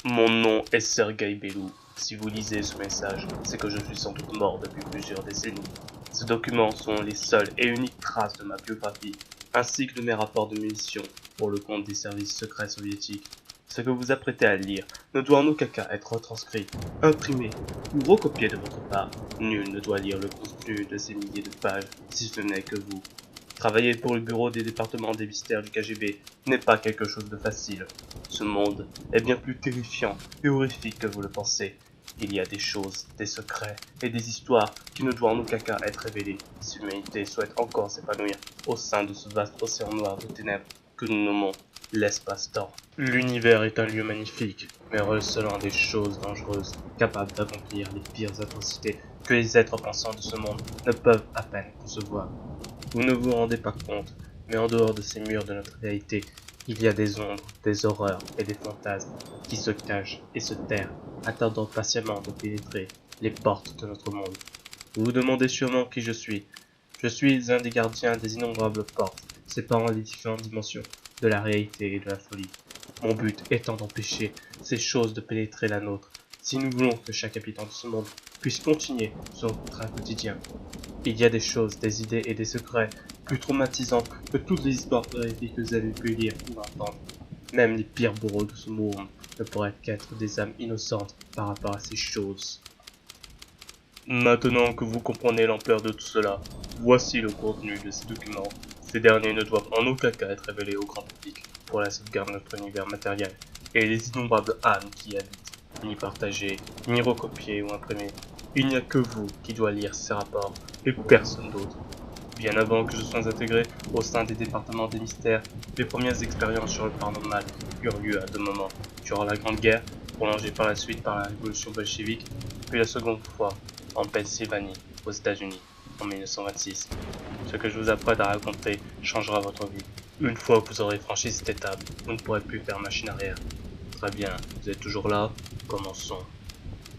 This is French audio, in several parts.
Mon nom est Sergei Belou. Si vous lisez ce message, c'est que je suis sans doute mort depuis plusieurs décennies. Ces documents sont les seules et uniques traces de ma biographie, ainsi que de mes rapports de munitions pour le compte des services secrets soviétiques. Ce que vous apprêtez à lire ne doit en aucun cas être retranscrit, imprimé ou recopié de votre part. Nul ne doit lire le contenu de ces milliers de pages, si ce n'est que vous. Travailler pour le bureau des départements des mystères du KGB n'est pas quelque chose de facile. Ce monde est bien plus terrifiant et horrifique que vous le pensez. Il y a des choses, des secrets et des histoires qui ne doivent en aucun cas être révélées si l'humanité souhaite encore s'épanouir au sein de ce vaste océan noir de ténèbres que nous nommons l'espace-temps. L'univers est un lieu magnifique, mais recelant des choses dangereuses, capables d'accomplir les pires atrocités que les êtres pensants de ce monde ne peuvent à peine concevoir. Vous ne vous rendez pas compte, mais en dehors de ces murs de notre réalité, il y a des ombres, des horreurs et des fantasmes qui se cachent et se terrent, attendant patiemment de pénétrer les portes de notre monde. Vous vous demandez sûrement qui je suis. Je suis un des gardiens des innombrables portes, séparant les différentes dimensions de la réalité et de la folie. Mon but étant d'empêcher ces choses de pénétrer la nôtre, si nous voulons que chaque habitant de ce monde puisse continuer son train quotidien. Il y a des choses, des idées et des secrets plus traumatisants que toutes les histoires horrifiques que vous avez pu lire ou entendre. Même les pires bourreaux de ce monde ne pourraient qu'être des âmes innocentes par rapport à ces choses. Maintenant que vous comprenez l'ampleur de tout cela, voici le contenu de ces documents. Ces derniers ne doivent en aucun cas être révélés au grand public pour la sauvegarde de notre univers matériel et les innombrables âmes qui y habitent, ni partagés, ni recopiés ou imprimés. Il n'y a que vous qui doit lire ces rapports et personne d'autre. Bien avant que je sois intégré au sein des départements des mystères, les premières expériences sur le paranormal eurent lieu à deux moments. Durant la Grande Guerre, prolongée par la suite par la révolution bolchevique, puis la seconde fois en Pennsylvanie, aux États-Unis, en 1926. Ce que je vous apprête à raconter changera votre vie. Une fois que vous aurez franchi cette étape, vous ne pourrez plus faire machine arrière. Très bien, vous êtes toujours là? Commençons.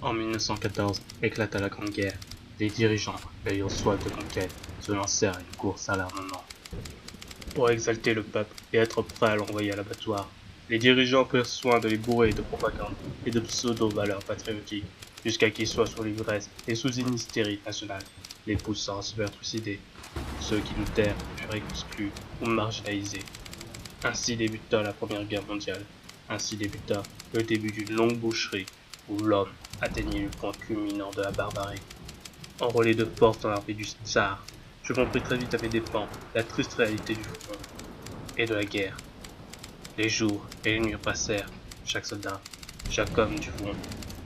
En 1914 éclata la Grande Guerre. Les dirigeants, ayant soif de conquête, se lancèrent à une course à l'armement. Pour exalter le peuple et être prêts à l'envoyer à l'abattoir, les dirigeants prirent soin de les bourrer de propagande et de pseudo-valeurs patriotiques, jusqu'à qu'ils soient sous l'ivresse et sous une hystérie nationale, les poussant à se faire trucider. Ceux qui luttèrent furent exclus ou marginalisés. Ainsi débuta la Première Guerre mondiale. Ainsi débuta le début d'une longue boucherie où l'homme atteignait le point culminant de la barbarie. Enrôlé de force dans l'armée du tsar, je compris très vite à mes dépens la triste réalité du front et de la guerre. Les jours et les nuits passèrent. Chaque soldat, chaque homme du front,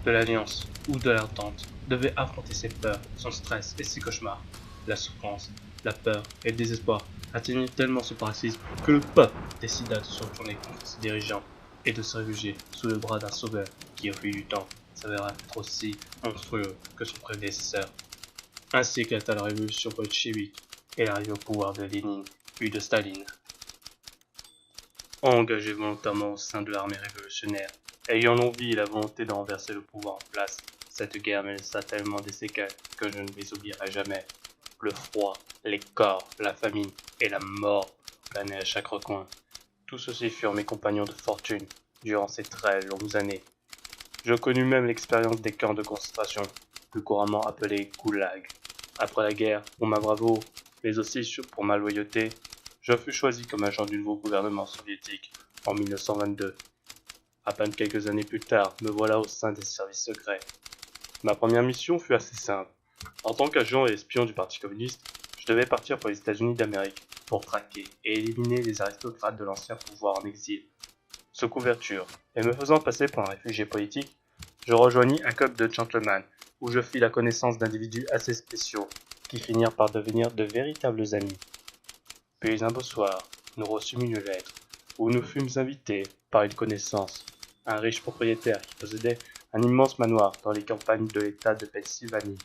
de l'Alliance ou de l'Entente, devait affronter ses peurs, son stress et ses cauchemars. La souffrance, la peur et le désespoir atteignirent tellement ce paroxysme que le peuple décida de se retourner contre ses dirigeants et de se réfugier sous le bras d'un sauveur qui, au fil du temps, s'avéra être aussi monstrueux que son prédécesseur. Ainsi éclata la révolution bolchevique et l'arrivée au pouvoir de Lénine puis de Staline. Engagé volontairement au sein de l'armée révolutionnaire, ayant l'envie et la volonté de renverser le pouvoir en place, cette guerre me laissa tellement des séquelles que je ne les oublierai jamais. Le froid, les corps, la famine et la mort planaient à chaque recoin. Tous ceux-ci furent mes compagnons de fortune durant ces très longues années. Je connus même l'expérience des camps de concentration, plus couramment appelés goulag. Après la guerre, pour ma bravoure, mais aussi pour ma loyauté, je fus choisi comme agent du nouveau gouvernement soviétique en 1922. À peine quelques années plus tard, me voilà au sein des services secrets. Ma première mission fut assez simple. En tant qu'agent et espion du Parti communiste, je devais partir pour les États-Unis d'Amérique pour traquer et éliminer les aristocrates de l'ancien pouvoir en exil. Sous couverture, et me faisant passer pour un réfugié politique, je rejoignis un club de gentlemen où je fis la connaissance d'individus assez spéciaux qui finirent par devenir de véritables amis. Puis un beau soir, nous reçûmes une lettre où nous fûmes invités par une connaissance, un riche propriétaire qui possédait un immense manoir dans les campagnes de l'État de Pennsylvanie.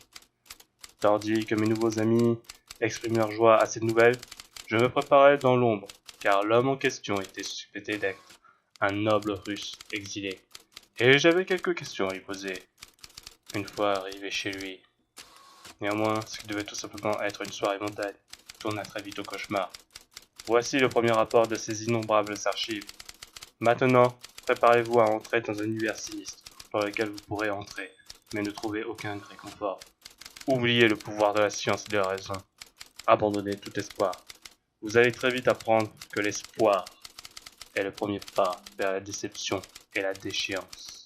Tandis que mes nouveaux amis exprimaient leur joie à cette nouvelle, je me préparais dans l'ombre, car l'homme en question était suspecté d'être un noble russe exilé, et j'avais quelques questions à lui poser, une fois arrivé chez lui. Néanmoins, ce qui devait tout simplement être une soirée mondaine tourna très vite au cauchemar. Voici le premier rapport de ces innombrables archives. Maintenant, Préparez-vous à entrer dans un univers sinistre, dans lequel vous pourrez entrer, mais ne trouver aucun réconfort. Oubliez le pouvoir de la science et de la raison. Abandonnez tout espoir. Vous allez très vite apprendre que l'espoir est le premier pas vers la déception et la déchéance.